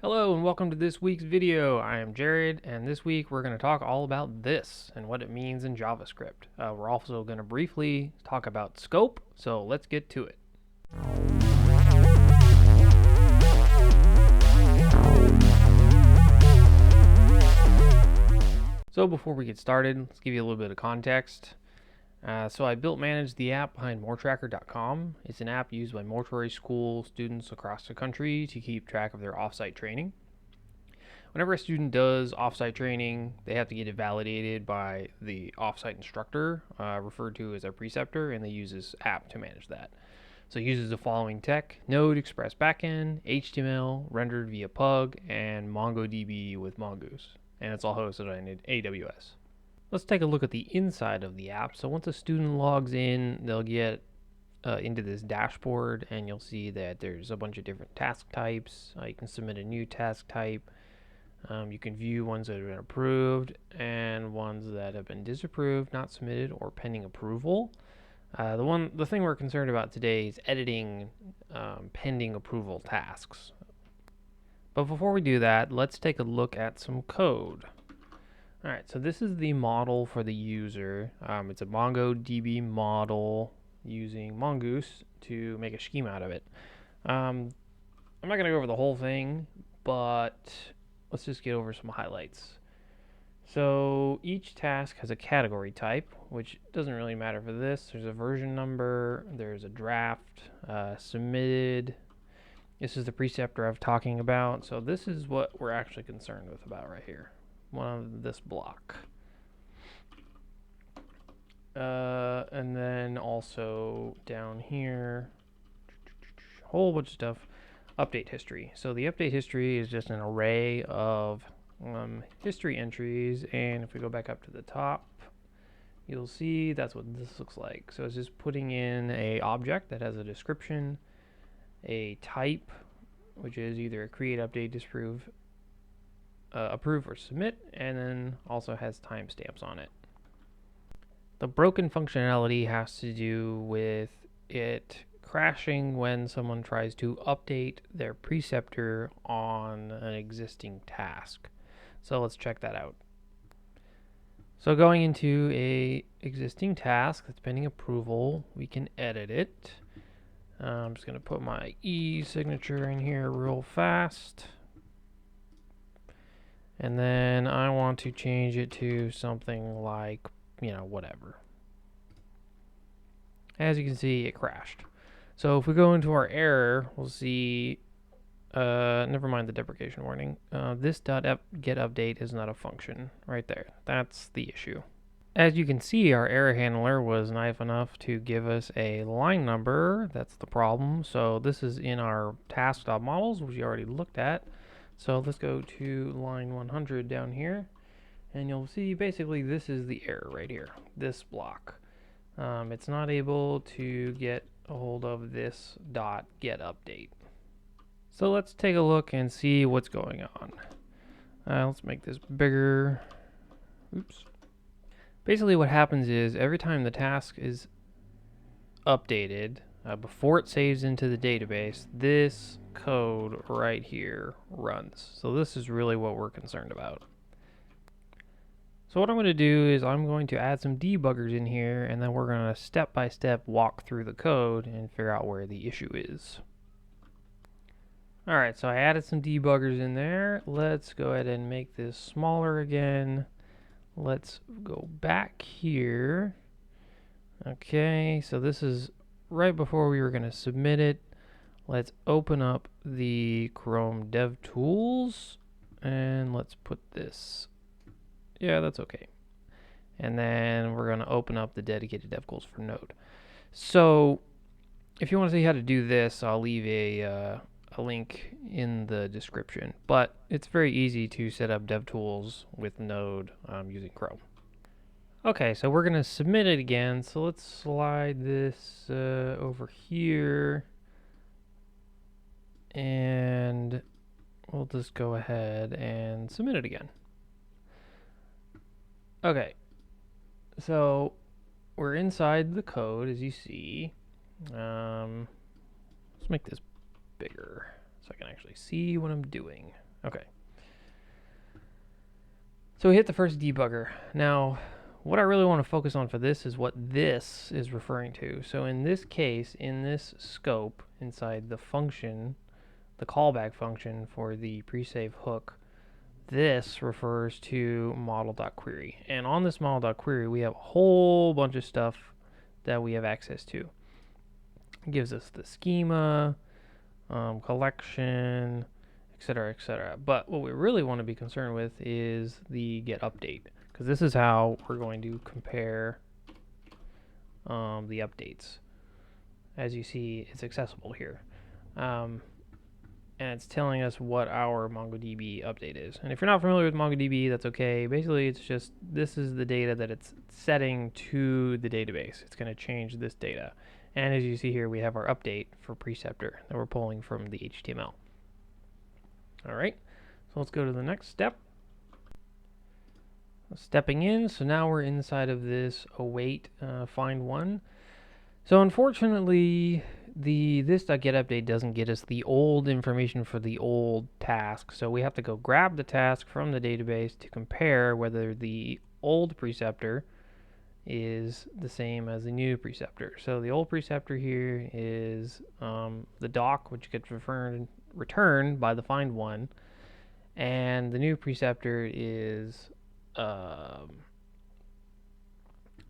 Hello and welcome to this week's video. I am Jared, and this week we're going to talk all about this and what it means in JavaScript. We're also going to briefly talk about scope, so let's get to it. So before we get started, let's give you a little bit of context. So I managed the app behind moretracker.com. It's an app used by mortuary school students across the country to keep track of their offsite training. Whenever a student does offsite training, they have to get it validated by the offsite instructor, referred to as a preceptor, and they use this app to manage that. So it uses the following tech: Node, Express Backend, HTML, rendered via Pug, and MongoDB with Mongoose. And it's all hosted on AWS. Let's take a look at the inside of the app. So once a student logs in, they'll get into this dashboard, and you'll see that there's a bunch of different task types. You can submit a new task type. You can view ones that have been approved and ones that have been disapproved, not submitted, or pending approval. The thing we're concerned about today is editing pending approval tasks. But before we do that, let's take a look at some code. All right, so this is the model for the user. It's a MongoDB model using Mongoose to make a schema out of it. I'm not going to go over the whole thing, but let's just get over some highlights. So each task has a category type, which doesn't really matter for this. There's a version number, there's a draft, submitted. This is the preceptor I'm talking about. So this is what we're actually concerned with about right here. One of this block. And then also down here, a whole bunch of stuff. Update history. So the update history is just an array of history entries, and if we go back up to the top, you'll see that's what this looks like. So it's just putting in a object that has a description, a type, which is either a create, update, disapprove, approve, or submit, and then also has timestamps on it. The broken functionality has to do with it crashing when someone tries to update their preceptor on an existing task. So let's check that out. So going into a existing task that's pending approval, we can edit it. I'm just going to put my e-signature in here real fast. And then I want to change it to something like, whatever. As you can see, it crashed. So if we go into our error, we'll see, never mind the deprecation warning. This .getUpdate is not a function right there. That's the issue. As you can see, our error handler was nice enough to give us a line number. That's the problem. So this is in our task.models, which we already looked at. So let's go to line 100 down here, and you'll see basically this is the error right here, this block. It's not able to get a hold of this .getUpdate. So let's take a look and see what's going on. Let's make this bigger. Oops. Basically what happens is every time the task is updated, before it saves into the database, this code right here runs. So this is really what we're concerned about. So what I'm going to do is I'm going to add some debuggers in here, and then we're going to step-by-step walk through the code and figure out where the issue is. Alright, so I added some debuggers in there. Let's go ahead and make this smaller again. Let's go back here. Okay, so this is right before we were going to submit it. Let's open up the Chrome DevTools, and let's put this. Yeah, that's okay. And then we're going to open up the dedicated DevTools for Node. So if you want to see how to do this, I'll leave a link in the description. But it's very easy to set up DevTools with Node using Chrome. Okay, so we're going to submit it again. So let's slide this over here. And we'll just go ahead and submit it again. Okay, so we're inside the code, as you see. Let's make this bigger so I can actually see what I'm doing. Okay. So we hit the first debugger. Now, what I really want to focus on for this is what this is referring to. So in this case, in this scope, inside the function, the callback function for the pre-save hook, this refers to model.query. And on this model.query, we have a whole bunch of stuff that we have access to. It gives us the schema, collection, etc., etc. But what we really want to be concerned with is the get update, because this is how we're going to compare the updates. As you see, it's accessible here. And it's telling us what our MongoDB update is. And if you're not familiar with MongoDB, that's okay. Basically, it's just, this is the data that it's setting to the database. It's going to change this data. And as you see here, we have our update for Preceptor that we're pulling from the HTML. All right, so let's go to the next step. Stepping in, so now we're inside of this await find one. So unfortunately, the this.getUpdate doesn't get us the old information for the old task. So we have to go grab the task from the database to compare whether the old preceptor is the same as the new preceptor. So the old preceptor here is the doc, which gets returned by the find one, and the new preceptor is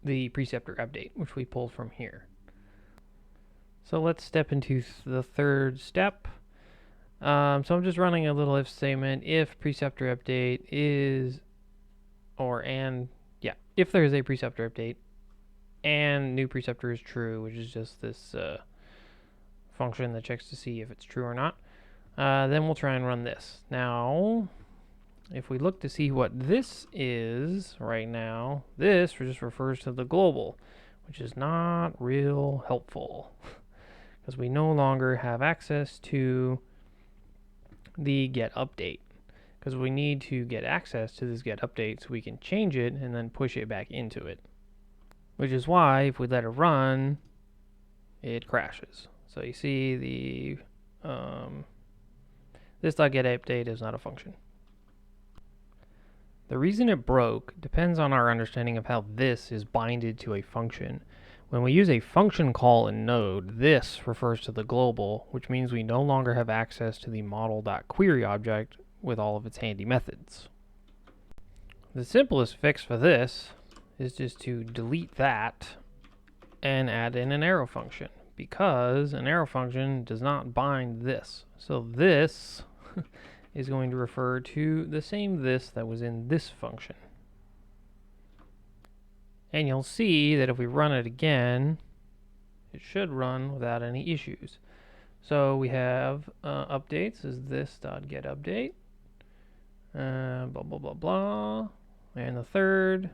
the preceptor update, which we pulled from here. So let's step into the third step. So I'm just running a little if statement. If preceptor update is, if there is a preceptor update and new preceptor is true, which is just this function that checks to see if it's true or not, then we'll try and run this. Now, if we look to see what this is right now, this just refers to the global, which is not real helpful because we no longer have access to the get update, because we need to get access to this get update so we can change it and then push it back into it, which is why if we let it run, it crashes. So you see the this.getUpdate is not a function. The reason it broke depends on our understanding of how this is binded to a function. When we use a function call in Node, this refers to the global, which means we no longer have access to the model.query object with all of its handy methods. The simplest fix for this is just to delete that and add in an arrow function, because an arrow function does not bind this. So this is going to refer to the same this that was in this function. And you'll see that if we run it again, it should run without any issues. So we have updates is this.getUpdate, blah, blah, blah, blah. And the third,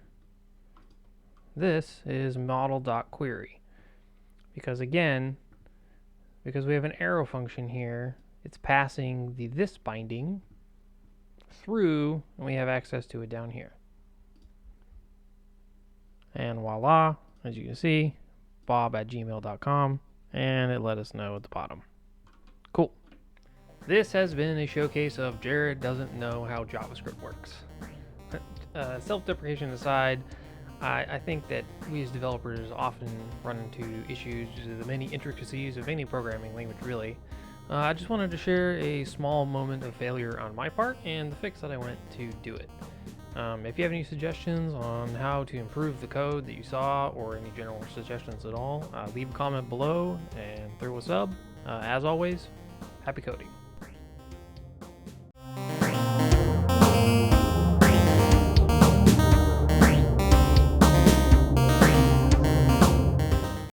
this is model.query. Because again, because we have an arrow function here, it's passing the this binding through, and we have access to it down here. And voila, as you can see, bob@gmail.com, and it let us know at the bottom. Cool. This has been a showcase of Jared doesn't know how JavaScript works. Self-deprecation aside, I think that we as developers often run into issues due to the many intricacies of any programming language, really. I just wanted to share a small moment of failure on my part and the fix that I went to do it. If you have any suggestions on how to improve the code that you saw, or any general suggestions at all, leave a comment below and throw a sub. As always, happy coding.